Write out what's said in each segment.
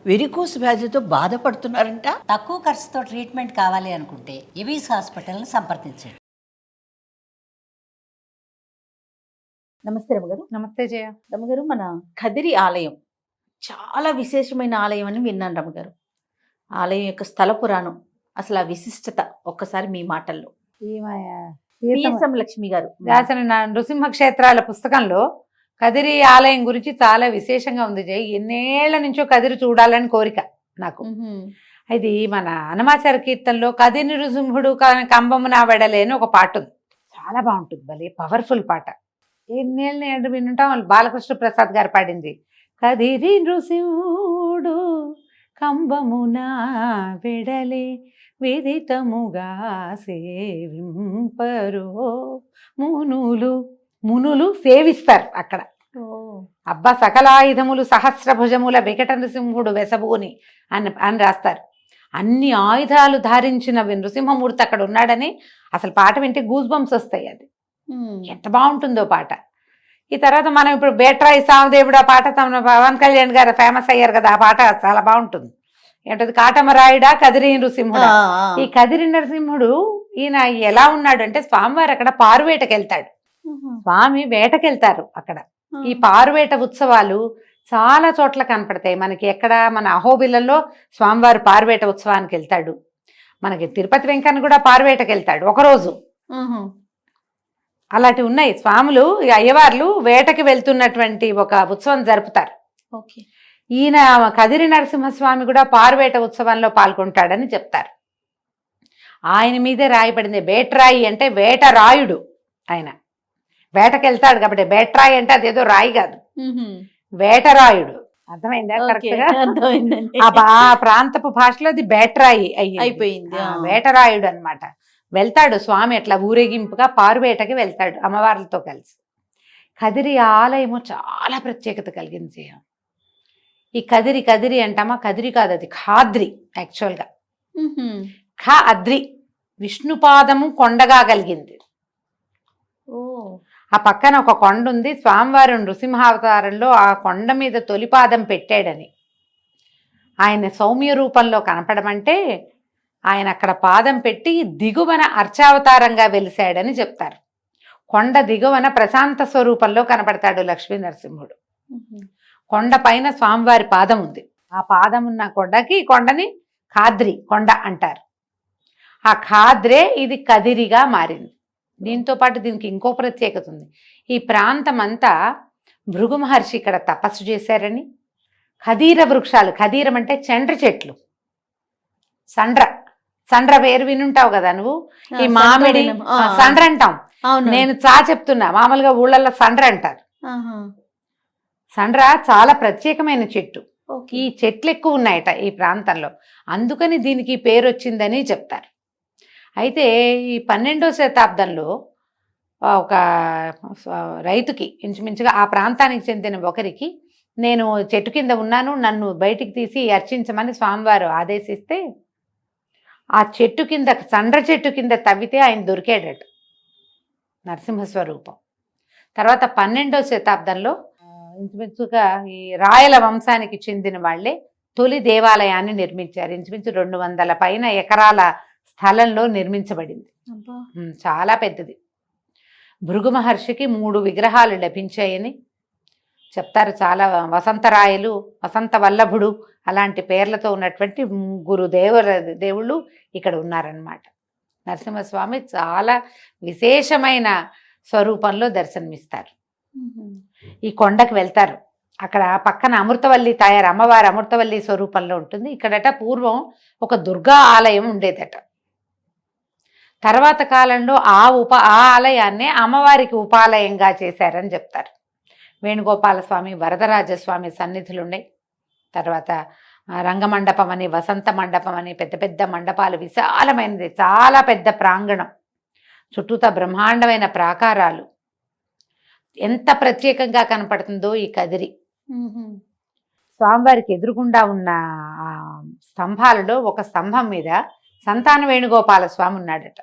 Varicose వ్యాధితో బాధపడుతున్నారంట. తక్కువ ఖర్చుతో ట్రీట్మెంట్ కావాలి అనుకుంటే ఎవిస్ హాస్పిటల్ని సంప్రదించండి. నమస్తే రమ్మగారు. నమస్తే జయ. రమ్మగారు, మన కదిరి ఆలయం చాలా విశేషమైన ఆలయం అని విన్నాను రమ్మగారు. ఆలయం యొక్క స్థల పురాణం, అసలు ఆ విశిష్టత ఒక్కసారి మీ మాటల్లో. పిఎస్ఎం లక్ష్మి గారు రాసిన నృసింహ క్షేత్రాల పుస్తకంలో కదిరి ఆలయం గురించి చాలా విశేషంగా ఉంది జయ. ఎన్నేళ్ల నుంచో కదిరి చూడాలని కోరిక నాకు. ఇది మన హనుమాచార కీర్తనలో కదిరి నృసింహుడు కంబమున వెడలే అని ఒక పాట ఉంది. చాలా బాగుంటుంది, భలే పవర్ఫుల్ పాట. ఎన్నేళ్ళు వినుంటాం, బాలకృష్ణ ప్రసాద్ గారు పాడింది. కదిరి నృసింహుడు కంబమున వెడలే విదితముగా సేవింపరు మునులు. మునులు సేవిస్తారు అక్కడ. అబ్బా సకలాయుధములు సహస్రభుజముల వికట నృసింహుడు వెసబుని అని రాస్తారు. అన్ని ఆయుధాలు ధారించిన నృసింహమూర్తి అక్కడ ఉన్నాడని అసలు పాట వింటే గూస్ బంప్స్ వస్తాయి. అది ఎంత బాగుంటుందో పాట. ఈ తర్వాత మనం ఇప్పుడు బేట్రాయి సామదేవుడు ఆ పాట తమ పవన్ కళ్యాణ్ గారు ఫేమస్ అయ్యారు కదా, ఆ పాట చాలా బాగుంటుంది. ఏంటది, కాటమరాయుడా కదిరి నృసింహుడు. ఈ కదిరి నరసింహుడు ఈయన ఎలా ఉన్నాడు అంటే, స్వామివారు అక్కడ పారువేటకి వెళ్తాడు. స్వామి వేటకెళ్తారు అక్కడ. ఈ పారువేట ఉత్సవాలు చాలా చోట్ల కనపడతాయి మనకి. ఎక్కడ, మన అహోబిలంలో స్వామివారు పారువేట ఉత్సవానికి వెళ్తాడు. మనకి తిరుపతి వెంకన్న కూడా పారువేటకి వెళ్తాడు ఒకరోజు. అలాంటివి ఉన్నాయి. స్వాములు అయ్యవార్లు వేటకి వెళ్తున్నటువంటి ఒక ఉత్సవం జరుపుతారు. ఈయన కదిరి నరసింహస్వామి కూడా పారువేట ఉత్సవంలో పాల్గొంటాడని చెప్తారు. ఆయన మీదే రాయబడింది. బేట్రాయి అంటే వేటరాయుడు. ఆయన వేటకెళ్తాడు కాబట్టి బేట్రాయి అంటే అదేదో రాయి కాదు, వేటరాయుడు. అర్థమైందా? కరెక్ట్ గా ఆ ప్రాంతపు భాషలో అది బేట్రాయి అయిపోయింది. వేటరాయుడు అన్నమాట. వెళ్తాడు స్వామి అట్లా ఊరేగింపుగా పారువేటకి వెళ్తాడు అమ్మవార్లతో కలిసి. కదిరి ఆలయము చాలా ప్రత్యేకత కలిగింది. ఈ కదిరి కదిరి అంటామా, కదిరి కాదు, అది ఖాద్రి. యాక్చువల్గా అద్రి విష్ణుపాదము కొండగా కలిగింది. ఆ పక్కన ఒక కొండ ఉంది. స్వామివారు నృసింహావతారంలో ఆ కొండ మీద తొలిపాదం పెట్టాడని, ఆయన సౌమ్య రూపంలో కనపడమంటే ఆయన అక్కడ పాదం పెట్టి దిగువన అర్చావతారంగా వెలిశాడని చెప్తారు. కొండ దిగువన ప్రశాంత స్వరూపంలో కనపడతాడు లక్ష్మీ నరసింహుడు. కొండ పైన స్వామివారి పాదం ఉంది. ఆ పాదం ఉన్న కొండని ఖాద్రి కొండ అంటారు. ఆ ఖాద్రే ఇది కదిరిగా మారింది. దీంతో పాటు దీనికి ఇంకో ప్రత్యేకత ఉంది. ఈ ప్రాంతం అంతా భృగు మహర్షి ఇక్కడ తపస్సు చేశారని, ఖదీర వృక్షాలు, ఖదీరం అంటే చండ్ర చెట్లు, సండ్ర పేరు వినుంటావు కదా నువ్వు. ఈ మామిడి సండ్ర అంటాం, నేను చెప్తున్నా. మామూలుగా ఊళ్ళల్లో సండ్ర అంటారు. సండ్ర చాలా ప్రత్యేకమైన చెట్టు. ఈ చెట్లు ఎక్కువ ఉన్నాయట ఈ ప్రాంతంలో, అందుకని దీనికి పేరు వచ్చిందని చెప్తారు. అయితే ఈ 12వ శతాబ్దంలో ఒక రైతుకి, ఇంచుమించుగా ఆ ప్రాంతానికి చెందిన ఒకరికి, నేను చెట్టు కింద ఉన్నాను, నన్ను బయటికి తీసి అర్చించమని స్వామివారు ఆదేశిస్తే, ఆ చెట్టు కింద, సండ్ర చెట్టు కింద తవ్వితే ఆయన దొరికాడట, నరసింహస్వరూపం. తర్వాత 12వ శతాబ్దంలో ఇంచుమించుగా ఈ రాయల వంశానికి చెందిన వాళ్ళే తొలి దేవాలయాన్ని నిర్మించారు. ఇంచుమించు 200 పైన ఎకరాల స్థలంలో నిర్మించబడింది. చాలా పెద్దది. భృగు మహర్షికి 3 విగ్రహాలు లభించాయని చెప్తారు. చాలా వసంతరాయలు, వసంత వల్లభుడు అలాంటి పేర్లతో ఉన్నటువంటి 3 దేవుళ్ళు ఇక్కడ ఉన్నారన్నమాట. నరసింహస్వామి చాలా విశేషమైన స్వరూపంలో దర్శనమిస్తారు. ఈ కొండకు వెళ్తారు. అక్కడ పక్కన అమృతవల్లి తయారు, అమ్మవారి అమృతవల్లి స్వరూపంలో ఉంటుంది. ఇక్కడట పూర్వం ఒక దుర్గా ఆలయం ఉండేదట. తర్వాత కాలంలో ఆ ఆలయాన్నే అమ్మవారికి ఉపాలయంగా చేశారని చెప్తారు. వేణుగోపాలస్వామి, వరదరాజస్వామి సన్నిధులు ఉన్నాయి. తర్వాత రంగమండపం అని, వసంత మండపం అని, పెద్ద పెద్ద మండపాలు, విశాలమైనది, చాలా పెద్ద ప్రాంగణం, చుట్టూతా బ్రహ్మాండమైన ప్రాకారాలు. ఎంత ప్రత్యేకంగా కనపడుతుందో ఈ కదిరి. స్వామివారికి ఎదురుగుండా ఉన్న స్తంభాలలో ఒక స్తంభం మీద సంతాన వేణుగోపాల స్వామి ఉన్నాడట.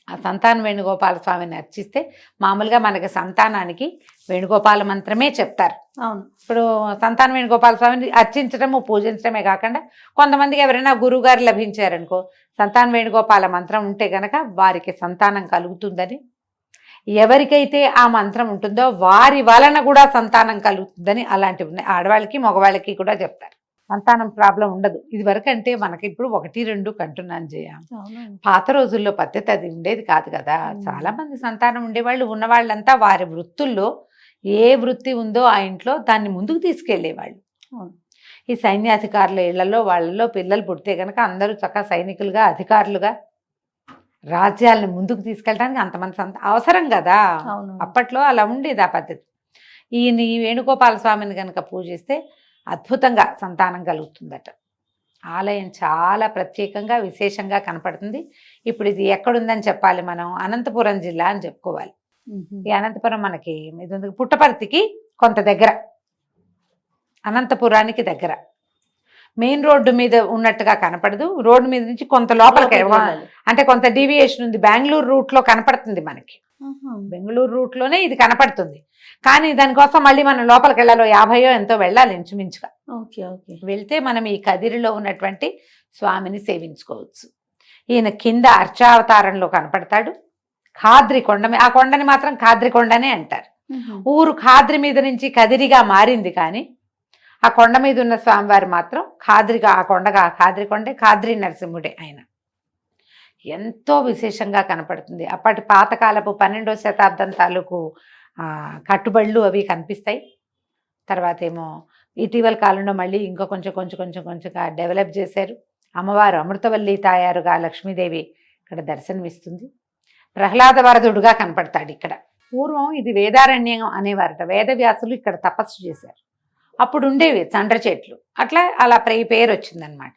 ఆ సంతాన వేణుగోపాల స్వామిని అర్చిస్తే మామూలుగా మనకి సంతానానికి వేణుగోపాల మంత్రమే చెప్తారు. అవును. ఇప్పుడు సంతాన వేణుగోపాల స్వామిని అర్చించడము పూజించడమే కాకుండా కొంతమందికి ఎవరైనా గురువుగారు లభించారనుకో సంతాన వేణుగోపాల మంత్రం ఉంటే గనక వారికి సంతానం కలుగుతుందని, ఎవరికైతే ఆ మంత్రం ఉంటుందో వారి వలన కూడా సంతానం కలుగుతుందని అలాంటివి ఉన్నాయి. ఆడవాళ్ళకి మగవాళ్ళకి కూడా చెప్తారు. సంతానం ప్రాబ్లం ఉండదు. ఇది వరకు అంటే మనకి ఇప్పుడు 1-2 కంటున్నాను జయ. పాత రోజుల్లో పద్ధతి అది ఉండేది కాదు కదా. చాలా మంది సంతానం ఉండేవాళ్ళు. ఉన్నవాళ్ళంతా వారి వృత్తుల్లో ఏ వృత్తి ఉందో ఆ ఇంట్లో దాన్ని ముందుకు తీసుకెళ్లేవాళ్ళు. ఈ సైన్యాధికారుల ఇళ్లలో వాళ్ళలో పిల్లలు పుడితే కనుక అందరూ చక్కగా సైనికులుగా అధికారులుగా రాజ్యాలను ముందుకు తీసుకెళ్ళడానికి అంతమంది అవసరం కదా. అప్పట్లో అలా ఉండేది ఆ పద్ధతి. ఈ వేణుగోపాల స్వామిని కనుక పూజిస్తే అద్భుతంగా సంతానం కలుగుతుందట. ఆలయం చాలా ప్రత్యేకంగా విశేషంగా కనపడుతుంది. ఇప్పుడు ఇది ఎక్కడుందని చెప్పాలి, మనం అనంతపురం జిల్లా అని చెప్పుకోవాలి. ఈ అనంతపురం మనకి ఇది పుట్టపర్తికి కొంత దగ్గర, అనంతపురానికి దగ్గర. మెయిన్ రోడ్డు మీద ఉన్నట్టుగా కనపడదు. రోడ్డు మీద నుంచి కొంత లోపలికి అంటే కొంత డీవియేషన్ ఉంది. బెంగళూరు రూట్లో కనపడుతుంది మనకి. బెంగళూరు రూట్లోనే ఇది కనపడుతుంది. కానీ దానికోసం మళ్ళీ మనం లోపలికి వెళ్ళాలో 50 ఎంతో వెళ్ళాలి ఇంచుమించుగా. వెళ్తే మనం ఈ కదిరిలో ఉన్నటువంటి స్వామిని సేవించుకోవచ్చు. ఈయన కింద అర్చావతారంలో కనపడతాడు. ఖాద్రి కొండ, ఆ కొండని మాత్రం ఖాద్రి కొండనే అంటారు. ఊరు ఖాద్రి మీద నుంచి కదిరిగా మారింది, కానీ ఆ కొండ మీద ఉన్న స్వామివారు మాత్రం ఖాద్రిగా, ఆ కొండగా ఖాద్రి కొండే, ఖాద్రి నరసింహుడే ఆయన. ఎంతో విశేషంగా కనపడుతుంది. అప్పటి పాతకాలపు 12వ శతాబ్దం తాలూకు కట్టుబళ్ళు అవి కనిపిస్తాయి. తర్వాత ఏమో ఇటీవల కాలంలో మళ్ళీ ఇంకా కొంచెంగా డెవలప్ చేశారు. అమ్మవారు అమృతవల్లి తాయారుగా లక్ష్మీదేవి ఇక్కడ దర్శనమిస్తుంది. ప్రహ్లాద వరదుడుగా కనపడతాడు ఇక్కడ. పూర్వం ఇది వేదారణ్యం అనేవారట. వేదవ్యాసులు ఇక్కడ తపస్సు చేశారు. అప్పుడు ఉండేవి చండ్ర చెట్లు. అలా పేరు వచ్చిందనమాట.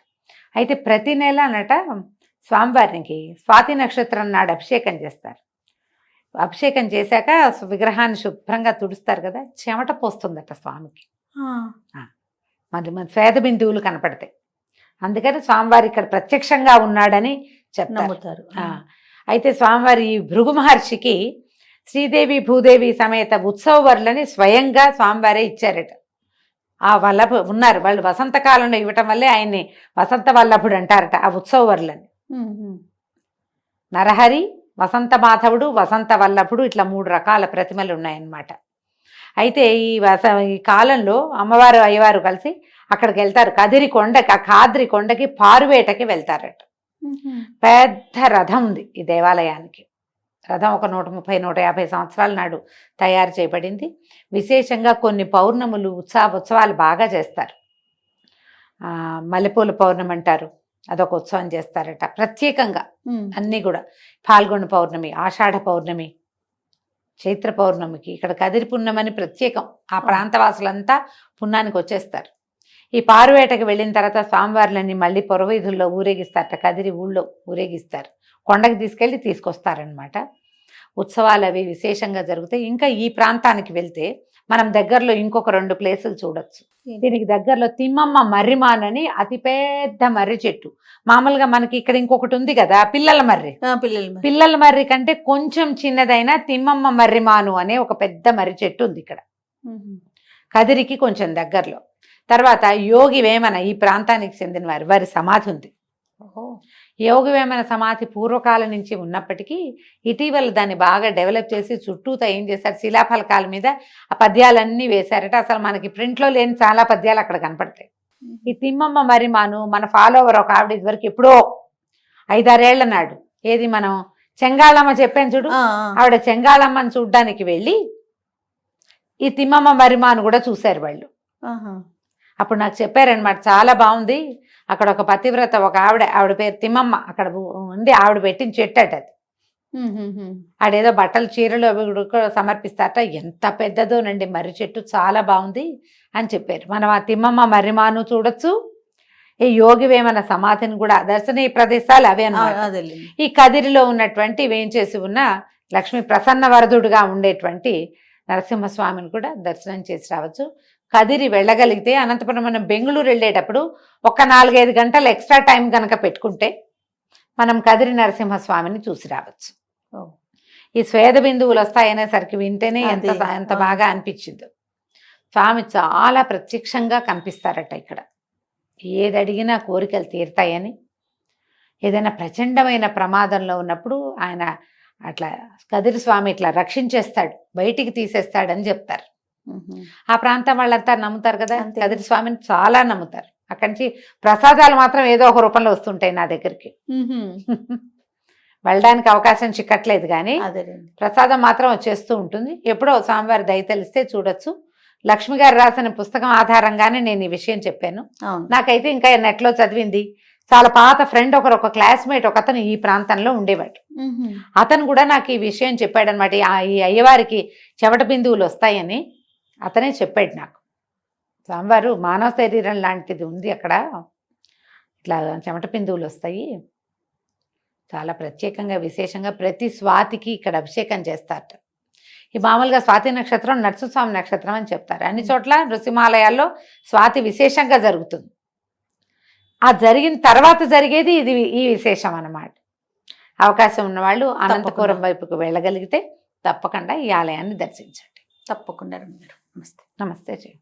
అయితే ప్రతి నెల అనట స్వామివారికి స్వాతి నక్షత్రం నాడు అభిషేకం చేస్తారు. అభిషేకం చేశాక విగ్రహాన్ని శుభ్రంగా తుడుస్తారు కదా, చెమట పోస్తుందట స్వామికి. మన శ్వేత బిందువులు కనపడతాయి. అందుకని స్వామివారి ఇక్కడ ప్రత్యక్షంగా ఉన్నాడని చెప్తారు. అయితే స్వామివారి భృగు మహర్షికి శ్రీదేవి భూదేవి సమేత ఉత్సవ వర్లని స్వయంగా స్వామివారే ఇచ్చారట. ఆ వల్లభ ఉన్నారు వాళ్ళు, వసంతకాలంలో ఇవ్వటం వల్లే ఆయన్ని వసంత వల్లభుడు అంటారట. ఆ ఉత్సవ వర్లని నరహరి, వసంత మాధవుడు, వసంత వల్లభుడు, ఇట్లా 3 రకాల ప్రతిమలు ఉన్నాయన్నమాట. అయితే ఈ కాలంలో అమ్మవారు అయ్యవారు కలిసి అక్కడికి వెళ్తారు. కదిరి కొండకి, ఆ ఖాద్రి కొండకి పారువేటకి వెళ్తారట. పెద్ద రథం ఉంది ఈ దేవాలయానికి. రథం ఒక 130-150 సంవత్సరాల నాడు తయారు చేయబడింది. విశేషంగా కొన్ని పౌర్ణములు ఉత్సవాలు బాగా చేస్తారు. మల్లెపూల పౌర్ణమి అంటారు, అదొక ఉత్సవం చేస్తారట ప్రత్యేకంగా. అన్నీ కూడా పాల్గొన పౌర్ణమి, ఆషాఢ పౌర్ణమి, చైత్ర పౌర్ణమికి ఇక్కడ కదిరి పున్నమని ప్రత్యేకం. ఆ ప్రాంతవాసులంతా పున్నానికి వచ్చేస్తారు. ఈ పారువేటకి వెళ్ళిన తర్వాత స్వామివార్లని మళ్ళీ పొరవీధుల్లో ఊరేగిస్తారట. కదిరి ఊళ్ళో ఊరేగిస్తారు, కొండకి తీసుకొస్తారనమాట. ఉత్సవాలు అవి విశేషంగా జరుగుతాయి. ఇంకా ఈ ప్రాంతానికి వెళ్తే మనం దగ్గరలో ఇంకొక 2 ప్లేసులు చూడొచ్చు. దీనికి దగ్గరలో తిమ్మమ్మ మర్రిమాన్ అని అతిపెద్ద మర్రి చెట్టు. మామూలుగా మనకి ఇక్కడ ఇంకొకటి ఉంది కదా పిల్లల మర్రి కంటే కొంచెం చిన్నదైన తిమ్మమ్మ మర్రిమాను అనే ఒక పెద్ద మర్రి చెట్టు ఉంది ఇక్కడ కదిరికి కొంచెం దగ్గరలో. తర్వాత యోగి వేమన ఈ ప్రాంతానికి చెందిన వారి సమాధి ఉంది. యోగి వేమన సమాధి పూర్వకాలం నుంచి ఉన్నప్పటికీ ఇటీవల దాన్ని బాగా డెవలప్ చేసి చుట్టూతో ఏం చేశారు, శిలాఫలకాల మీద ఆ పద్యాలన్నీ వేశారట. అసలు మనకి ప్రింట్లో లేని చాలా పద్యాలు అక్కడ కనపడతాయి. ఈ తిమ్మమ్మ మర్రిమాను మన ఫాలోవర్ ఒక ఆవిడ ఇదివరకు ఎప్పుడో 5-6 ఏళ్ల నాడు ఏది మనం చెంగాళమ్మ చెప్పాను చూడు, ఆవిడ చెంగాళమ్మని చూడ్డానికి వెళ్ళి ఈ తిమ్మమ్మ మర్రిమాను కూడా చూశారు వాళ్ళు. అప్పుడు నాకు చెప్పారనమాట, చాలా బాగుంది, అక్కడ ఒక పతివ్రత ఒక ఆవిడ పేరు తిమ్మమ్మ అక్కడ ఉండి ఆవిడ పెట్టిన చెట్టు అట అది. ఆడేదో బట్టలు చీరలు అవి కూడా సమర్పిస్తారట. ఎంత పెద్దదోనండి మర్రి చెట్టు, చాలా బాగుంది అని చెప్పారు. మనం ఆ తిమ్మమ్మ మర్రిమాను చూడొచ్చు, ఈ యోగి వేమన సమాధిని కూడా దర్శనీయ ప్రదేశాలు అవే అన్నమాట. ఈ కదిరిలో ఉన్నటువంటి వేంచేసి ఉన్న లక్ష్మీ ప్రసన్న వరదుడుగా ఉండేటువంటి నరసింహస్వామిని కూడా దర్శనం చేసి రావచ్చు. కదిరి వెళ్ళగలిగితే అనంతపురం మనం బెంగళూరు వెళ్ళేటప్పుడు ఒక 4-5 గంటలు ఎక్స్ట్రా టైం కనుక పెట్టుకుంటే మనం కదిరి నరసింహస్వామిని చూసి రావచ్చు. ఓ. ఈ స్వేద బిందువులు వస్తాయనేసరికి వింటేనే ఎంత అదే. ఎంత బాగా అనిపించిందో. స్వామి చాలా ప్రత్యక్షంగా కనిపిస్తారట ఇక్కడ. ఏది అడిగినా కోరికలు తీరుతాయని, ఏదైనా ప్రచండమైన ప్రమాదంలో ఉన్నప్పుడు ఆయన అట్లా కదిరి స్వామి ఇట్లా రక్షించేస్తాడు, బయటికి తీసేస్తాడని చెప్తారు. ఆ ప్రాంతం వాళ్ళంతా నమ్ముతారు కదా, అంతే. కదిరి స్వామిని చాలా నమ్ముతారు. అక్కడి నుంచి ప్రసాదాలు మాత్రం ఏదో ఒక రూపంలో వస్తుంటాయి నా దగ్గరికి. వెళ్ళడానికి అవకాశం చిక్కట్లేదు కానీ అదేలేండి. ప్రసాదం మాత్రం వచ్చేస్తూ ఉంటుంది. ఎప్పుడో స్వామివారి దయ తెలిస్తే చూడొచ్చు. లక్ష్మి గారు రాసిన పుస్తకం ఆధారంగానే నేను ఈ విషయం చెప్పాను. అవును. నాకైతే ఇంకా నెట్లో చదివింది చాలా పాత ఫ్రెండ్ ఒక క్లాస్మేట్ ఒక అతను ఈ ప్రాంతంలో ఉండేవాడు. అతను కూడా నాకు ఈ విషయం చెప్పాడనమాట. ఈ అయ్యవారికి చెమట బిందువులు వస్తాయని అతనే చెప్పాడు నాకు. స్వామివారు మానవ శరీరం లాంటిది ఉంది అక్కడ, ఇట్లా చెమట బిందువులు వస్తాయి, చాలా ప్రత్యేకంగా విశేషంగా ప్రతి స్వాతికి ఇక్కడ అభిషేకం చేస్తారట. ఈ మామూలుగా స్వాతి నక్షత్రం నరసింహస్వామి నక్షత్రం అని చెప్తారు. అన్ని చోట్ల నృసింహాలయాల్లో స్వాతి విశేషంగా జరుగుతుంది. ఆ జరిగిన తర్వాత జరిగేది ఇది, ఈ విశేషం అన్నమాట. అవకాశం ఉన్నవాళ్ళు అనంతపురం వైపుకు వెళ్ళగలిగితే తప్పకుండా ఈ ఆలయాన్ని దర్శించండి. తప్పకుండా రమ్య గారు. నమస్తే. నమస్తే.